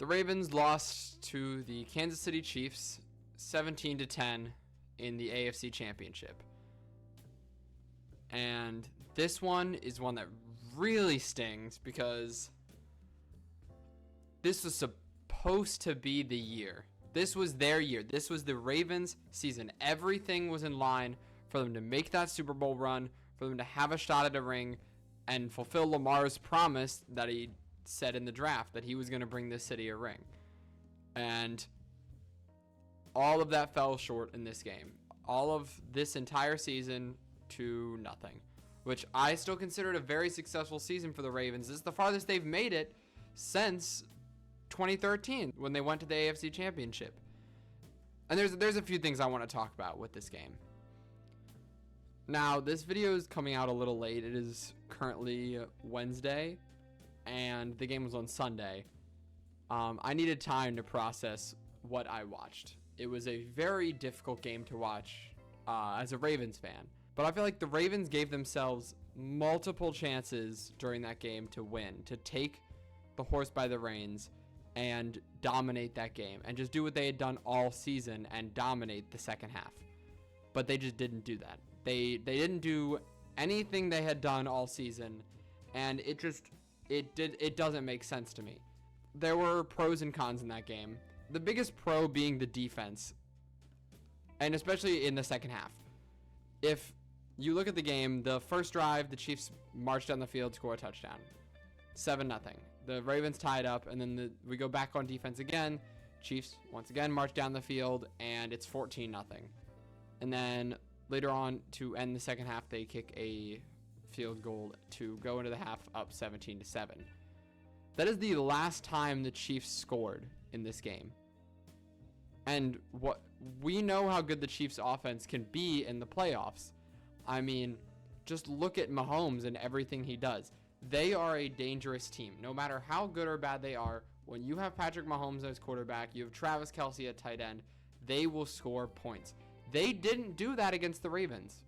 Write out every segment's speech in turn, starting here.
The Ravens lost to the Kansas City Chiefs 17-10 in the AFC Championship. And this one is one that really stings because this was supposed to be the year. This was their year. This was the Ravens' season. Everything was in line for them to make that Super Bowl run, for them to have a shot at a ring, and fulfill Lamar's promise that he said in the draft that he was going to bring this city a ring. And all of that fell short in this game. All of this entire season to nothing, which I still consider it a very successful season for the Ravens. This is the farthest they've made it since 2013 when they went to the AFC Championship. And there's a few things I want to talk about with this game. Now, this video is coming out a little late. It is currently Wednesday, and the game was on Sunday. I needed time to process what I watched. It was a very difficult game to watch as a Ravens fan. But I feel like the Ravens gave themselves multiple chances during that game to win, to take the horse by the reins and dominate that game and just do what they had done all season and dominate the second half. But they just didn't do that. They didn't do anything they had done all season, and it doesn't make sense to me. There were pros and cons in that game. The biggest pro being the defense, and especially in the second half. If you look at the game, the first drive, the Chiefs marched down the field, score a touchdown. 7-0. The Ravens tied up, and then we go back on defense again. Chiefs once again march down the field, and it's 14-0. And then later on, to end the second half, they kick a field goal to go into the half up 17-7. That is the last time the Chiefs scored in this game. And what we know how good the Chiefs offense can be in the playoffs. I mean, just look at Mahomes and everything he does. They are a dangerous team. No matter how good or bad they are, when you have Patrick Mahomes as quarterback, you have Travis Kelce at tight end, they will score points. They didn't do that against the Ravens.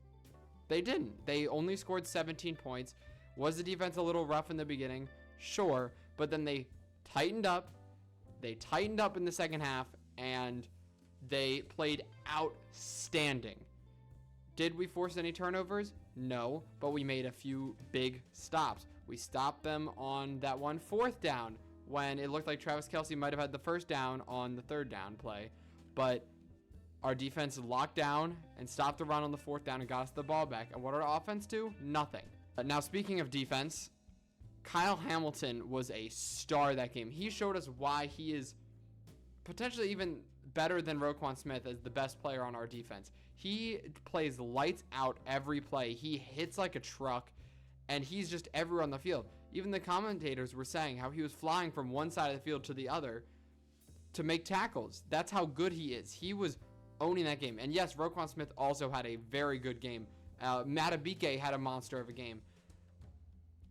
They didn't. They only scored 17 points. Was the defense a little rough in the beginning? Sure. But then they tightened up. They tightened up in the second half, and they played outstanding. Did we force any turnovers? No, but we made a few big stops. We stopped them on that one fourth down when it looked like Travis Kelce might have had the first down on the third down play, but our defense locked down and stopped the run on the fourth down and got us the ball back. And what did our offense do? Nothing. Now, speaking of defense, Kyle Hamilton was a star that game. He showed us why he is potentially even better than Roquan Smith as the best player on our defense. He plays lights out every play. He hits like a truck, and he's just everywhere on the field. Even the commentators were saying how he was flying from one side of the field to the other to make tackles. That's how good he is. He was owning that game. And yes, Roquan Smith also had a very good game. Matabike had a monster of a game.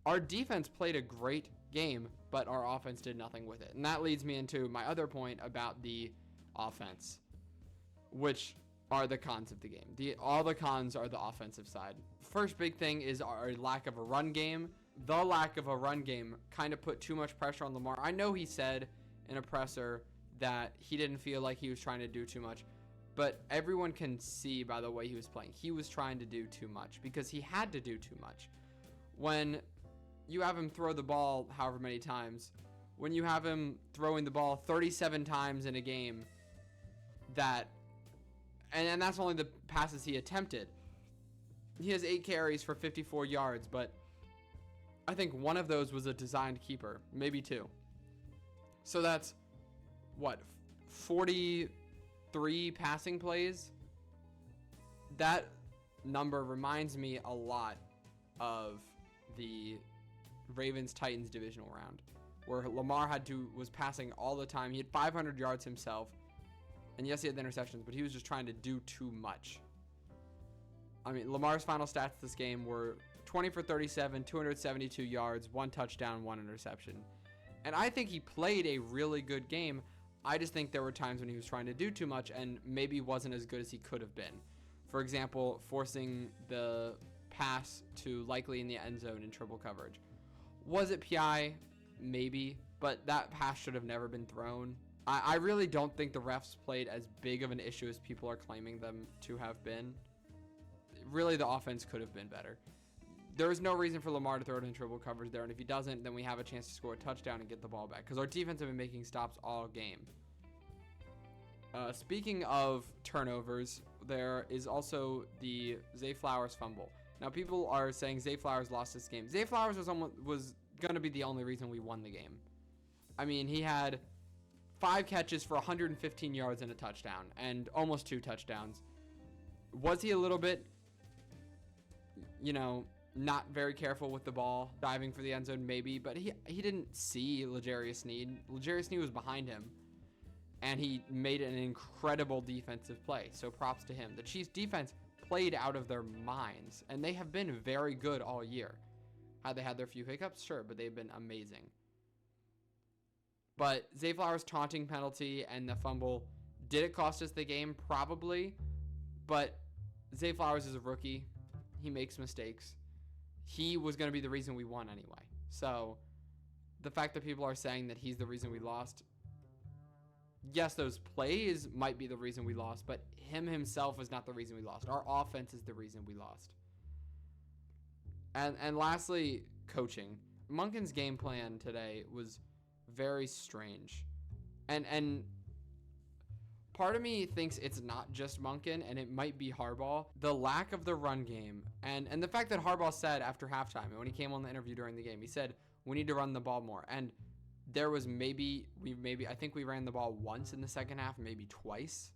Our defense played a great game, but our offense did nothing with it. And that leads me into my other point about the offense, which are the cons of the game. All the cons are the offensive side. First big thing is our lack of a run game. The lack of a run game kind of put too much pressure on Lamar. I know he said in a presser that he didn't feel like he was trying to do too much, but everyone can see by the way he was playing, he was trying to do too much because he had to do too much. When you have him throw the ball however many times, when you have him throwing the ball 37 times in a game, and that's only the passes he attempted. He has 8 carries for 54 yards, but I think one of those was a designed keeper, maybe 2. So that's, 43 passing plays? That number reminds me a lot of the Ravens-Titans divisional round, where Lamar was passing all the time. He had 500 yards himself. And yes, he had the interceptions, but he was just trying to do too much. I mean, Lamar's final stats this game were 20 for 37, 272 yards, 1 touchdown, 1 interception. And I think he played a really good game. I just think there were times when he was trying to do too much and maybe wasn't as good as he could have been. For example, forcing the pass to Likely in the end zone in triple coverage. Was it PI? Maybe. but that pass should have never been thrown. I really don't think the refs played as big of an issue as people are claiming them to have been. Really, the offense could have been better. There is no reason for Lamar to throw it in triple coverage there, and if he doesn't, then we have a chance to score a touchdown and get the ball back, because our defense have been making stops all game. Speaking of turnovers, there is also the Zay Flowers fumble. Now, people are saying Zay Flowers lost this game. Zay Flowers was going to be the only reason we won the game. I mean, he had 5 catches for 115 yards and a touchdown, and almost 2 touchdowns. Was he a little bit, not very careful with the ball, diving for the end zone? Maybe, but he didn't see L'Jarius Sneed. L'Jarius Sneed was behind him, and he made an incredible defensive play, so props to him. The Chiefs defense played out of their minds, and they have been very good all year. Have they had their few hiccups? Sure, but they've been amazing. But Zay Flowers' taunting penalty and the fumble, did it cost us the game? Probably, but Zay Flowers is a rookie. He makes mistakes. He was going to be the reason we won anyway. So the fact that people are saying that he's the reason we lost, yes, those plays might be the reason we lost, but him himself is not the reason we lost. Our offense is the reason we lost. And lastly, coaching. Monken's game plan today was very strange. And part of me thinks it's not just Monken, and it might be Harbaugh. The lack of the run game, and the fact that Harbaugh said after halftime, and when he came on the interview during the game, he said, we need to run the ball more. And there was I think we ran the ball once in the second half, maybe twice.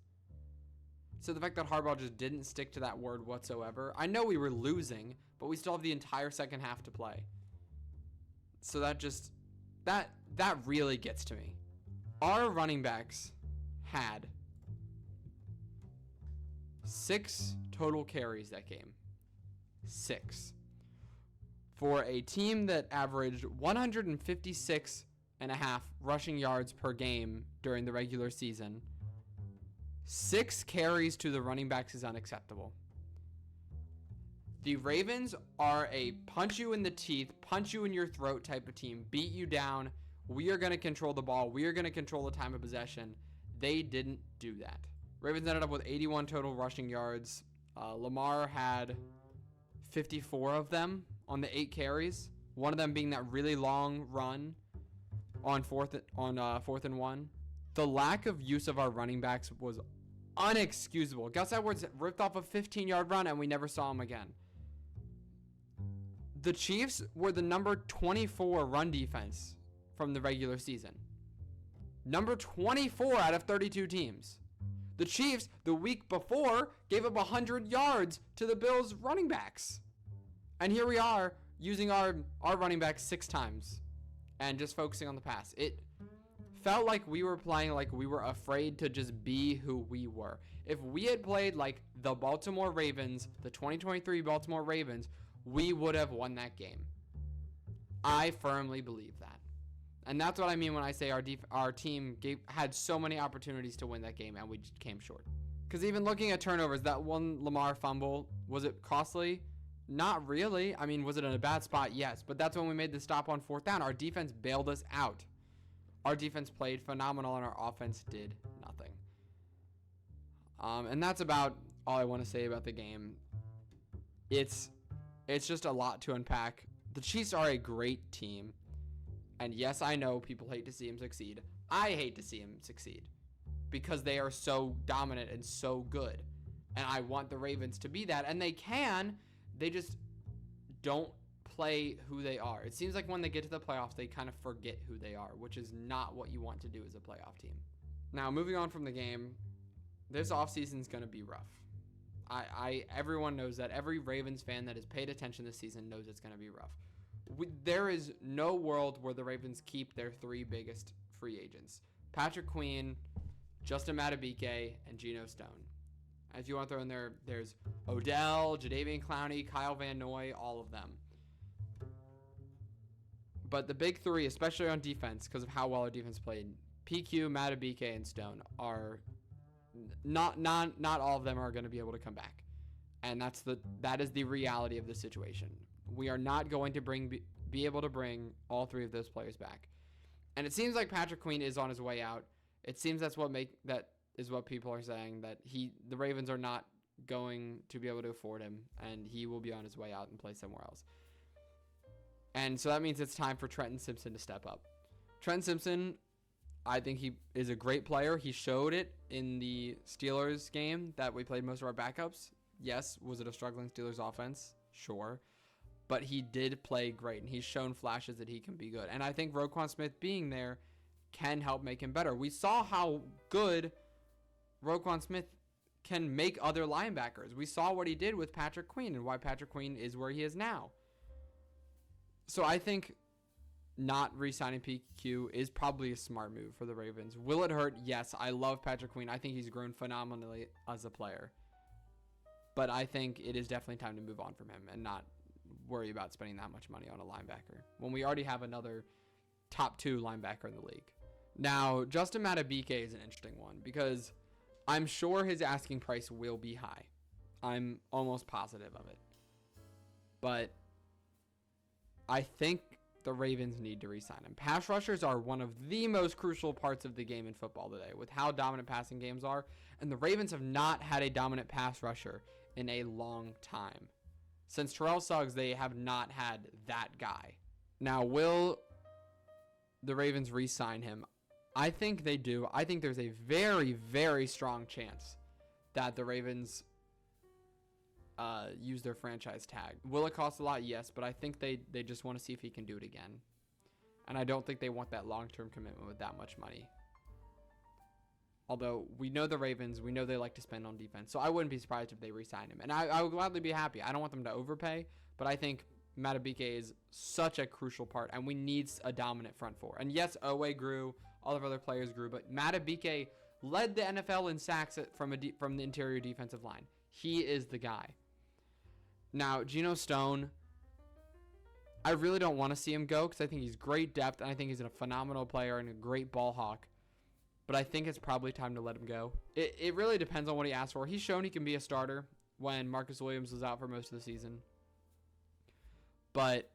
So the fact that Harbaugh just didn't stick to that word whatsoever. I know we were losing, but we still have the entire second half to play. So that really gets to me. Our running backs had 6 total carries that game. 6. For a team that averaged 156.5 rushing yards per game during the regular season, 6 carries to the running backs is unacceptable. The Ravens are a punch you in the teeth, punch you in your throat type of team, beat you down. We are going to control the ball. We are going to control the time of possession. They didn't do that. Ravens ended up with 81 total rushing yards. Lamar had 54 of them on the 8 carries. One of them being that really long run on fourth and 1. The lack of use of our running backs was unexcusable. Gus Edwards ripped off a 15-yard run, and we never saw him again. The Chiefs were the number 24 run defense from the regular season. Number 24 out of 32 teams. The Chiefs, the week before, gave up 100 yards to the Bills' running backs. And here we are, using our running backs 6 times and just focusing on the pass. It felt like we were playing like we were afraid to just be who we were. If we had played like the Baltimore Ravens, the 2023 Baltimore Ravens, we would have won that game. I firmly believe that. And that's what I mean when I say our team had so many opportunities to win that game, and we just came short. Because even looking at turnovers, that one Lamar fumble, was it costly? Not really. I mean, was it in a bad spot? Yes. But that's when we made the stop on 4th down. Our defense bailed us out. Our defense played phenomenal, and our offense did nothing. And that's about all I want to say about the game. It's just a lot to unpack. The Chiefs are a great team. And yes, I know people hate to see him succeed. I hate to see him succeed because they are so dominant and so good. And I want the Ravens to be that. And they can. They just don't play who they are. It seems like when they get to the playoffs, they kind of forget who they are, which is not what you want to do as a playoff team. Now, moving on from the game, this offseason is going to be rough. Everyone knows that. Every Ravens fan that has paid attention this season knows it's going to be rough. There is no world where the Ravens keep their 3 biggest free agents: Patrick Queen, Justin Madubuike, and Geno Stone. If you want to throw in there, there's Odell, Jadeveon Clowney, Kyle Van Noy, all of them. But the big 3, especially on defense, because of how well our defense played, PQ, Madubuike, and Stone are not all of them are going to be able to come back, and that is the reality of the situation. We are not going to be able to bring all 3 of those players back. And it seems like Patrick Queen is on his way out. It seems that is what people are saying, that the Ravens are not going to be able to afford him, and he will be on his way out and play somewhere else. And so that means it's time for Trenton Simpson to step up. Trenton Simpson, I think he is a great player. He showed it in the Steelers game that we played most of our backups. Yes, was it a struggling Steelers offense? Sure. But he did play great, and he's shown flashes that he can be good. And I think Roquan Smith being there can help make him better. We saw how good Roquan Smith can make other linebackers. We saw what he did with Patrick Queen and why Patrick Queen is where he is now. So I think not re-signing PQ is probably a smart move for the Ravens. Will it hurt? Yes. I love Patrick Queen. I think he's grown phenomenally as a player. But I think it is definitely time to move on from him and not worry about spending that much money on a linebacker when we already have another top 2 linebacker in the league. Now, Justin Madubuike is an interesting one because I'm sure his asking price will be high. I'm almost positive of it. But I think the Ravens need to re-sign him. Pass rushers are one of the most crucial parts of the game in football today with how dominant passing games are. And the Ravens have not had a dominant pass rusher in a long time. Since Terrell Suggs, they have not had that guy. Now, will the Ravens re-sign him? I think they do. I think there's a very, very strong chance that the Ravens use their franchise tag. Will it cost a lot? Yes, but I think they just want to see if he can do it again. And I don't think they want that long-term commitment with that much money. Although we know the Ravens, we know they like to spend on defense. So I wouldn't be surprised if they re-sign him. And I would gladly be happy. I don't want them to overpay, but I think Madubuike is such a crucial part, and we need a dominant front four. And yes, Owe grew, all of our other players grew, but Madubuike led the NFL in sacks from the interior defensive line. He is the guy. Now, Geno Stone, I really don't want to see him go because I think he's great depth, and I think he's a phenomenal player and a great ball hawk. But I think it's probably time to let him go. It really depends on what he asks for. He's shown he can be a starter when Marcus Williams was out for most of the season. But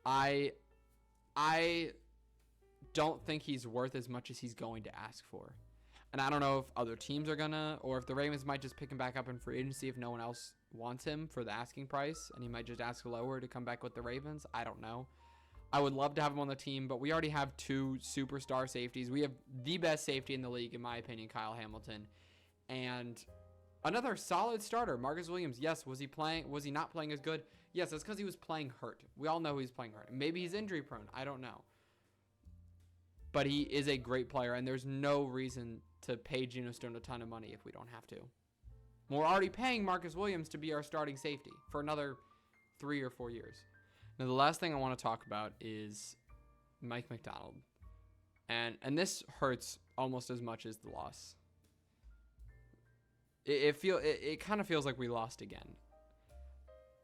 I don't think he's worth as much as he's going to ask for. And I don't know if other teams are gonna, or if the Ravens might just pick him back up in free agency if no one else wants him for the asking price, and he might just ask lower to come back with the Ravens. I don't know. I would love to have him on the team, but we already have 2 superstar safeties. We have the best safety in the league, in my opinion, Kyle Hamilton. And another solid starter, Marcus Williams. Yes, was he not playing as good? Yes, that's because he was playing hurt. We all know he's playing hurt. Maybe he's injury prone. I don't know. But he is a great player, and there's no reason to pay Geno Stone a ton of money if we don't have to. We're already paying Marcus Williams to be our starting safety for another 3 or 4 years. Now, the last thing I want to talk about is Mike McDonald. And this hurts almost as much as the loss. It kind of feels like we lost again.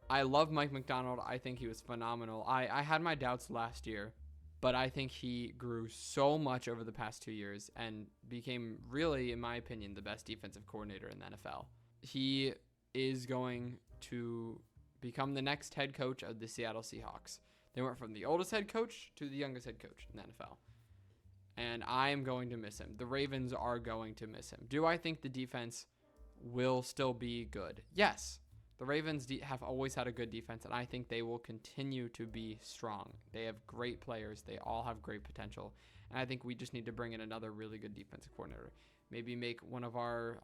I love Mike McDonald. I think he was phenomenal. I had my doubts last year, but I think he grew so much over the past 2 years and became really, in my opinion, the best defensive coordinator in the NFL. He is going to become the next head coach of the Seattle Seahawks. They went from the oldest head coach to the youngest head coach in the NFL. And I am going to miss him. The Ravens are going to miss him. Do I think the defense will still be good? Yes. The Ravens have always had a good defense, and I think they will continue to be strong. They have great players. They all have great potential. And I think we just need to bring in another really good defensive coordinator. Maybe make one of our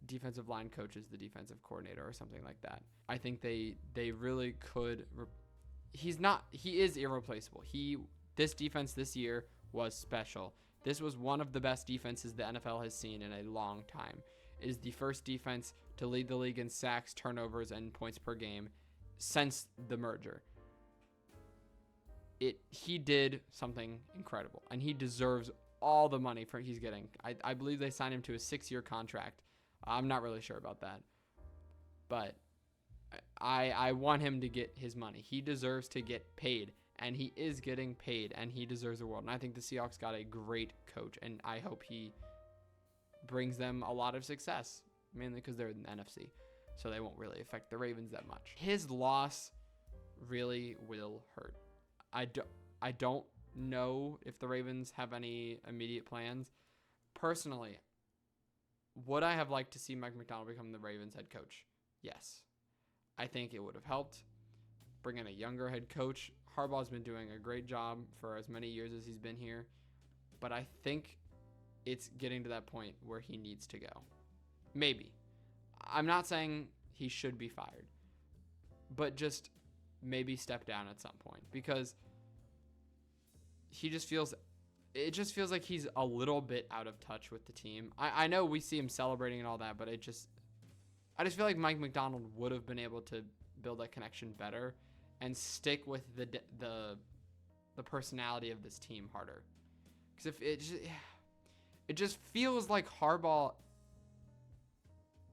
defensive line coaches the defensive coordinator or something like that. I think they really could. He is irreplaceable. This defense this year was special. This was one of the best defenses the NFL has seen in a long time. It is the first defense to lead the league in sacks, turnovers, and points per game since the merger. He did something incredible, and he deserves all the money he's getting. I believe they signed him to a 6-year contract. I'm not really sure about that, but I want him to get his money. He deserves to get paid, and he is getting paid, and he deserves the world. And I think the Seahawks got a great coach, and I hope he brings them a lot of success, mainly because they're in the NFC, so they won't really affect the Ravens that much. His loss really will hurt. I don't know if the Ravens have any immediate plans. Personally, would I have liked to see Mike Macdonald become the Ravens head coach? Yes. I think it would have helped. Bring in a younger head coach. Harbaugh's been doing a great job for as many years as he's been here. But I think it's getting to that point where he needs to go. Maybe. I'm not saying he should be fired. But just maybe step down at some point. Because it just feels like he's a little bit out of touch with the team. I know we see him celebrating and all that, but I just feel like Mike Macdonald would have been able to build that connection better and stick with the personality of this team harder. Because if it just feels like Harbaugh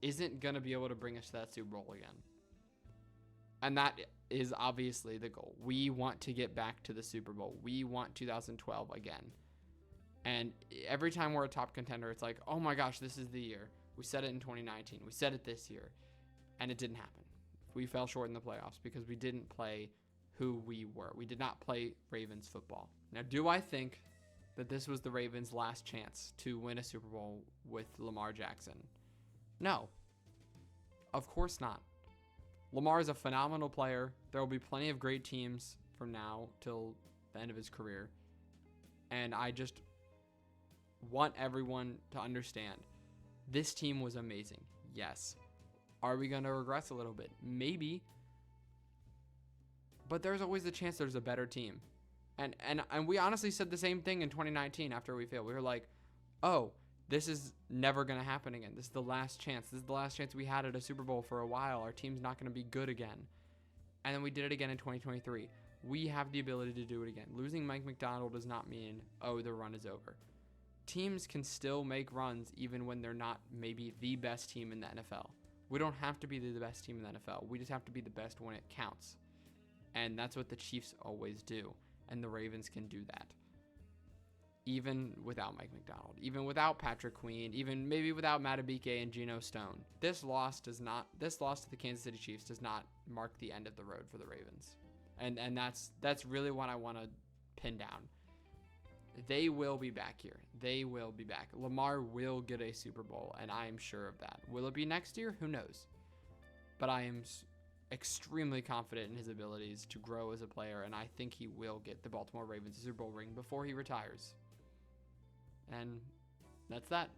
isn't going to be able to bring us to that Super Bowl again. And that is obviously the goal. We want to get back to the Super Bowl. We want 2012 again. And every time we're a top contender, it's like, oh my gosh, this is the year. We said it in 2019. We said it this year. And it didn't happen. We fell short in the playoffs because we didn't play who we were. We did not play Ravens football. Now, do I think that this was the Ravens' last chance to win a Super Bowl with Lamar Jackson? No. Of course not. Lamar is a phenomenal player. There will be plenty of great teams from now till the end of his career. And I just want everyone to understand this team was amazing. Yes. Are we going to regress a little bit? Maybe. But there's always the chance there's a better team. And we honestly said the same thing in 2019 after we failed. We were like, oh, this is never going to happen again. This is the last chance. This is the last chance we had at a Super Bowl for a while. Our team's not going to be good again. And then we did it again in 2023. We have the ability to do it again. Losing Mike Macdonald does not mean, oh, the run is over. Teams can still make runs even when they're not maybe the best team in the NFL. We don't have to be the best team in the NFL. We just have to be the best when it counts. And that's what the Chiefs always do. And the Ravens can do that. Even without Mike Macdonald. Even without Patrick Queen. Even maybe without Madubuike and Geno Stone. This loss to the Kansas City Chiefs does not mark the end of the road for the Ravens. And that's really what I want to pin down. They will be back here. They will be back. Lamar will get a Super Bowl, and I am sure of that. Will it be next year? Who knows? But I am extremely confident in his abilities to grow as a player, and I think he will get the Baltimore Ravens a Super Bowl ring before he retires. And that's that.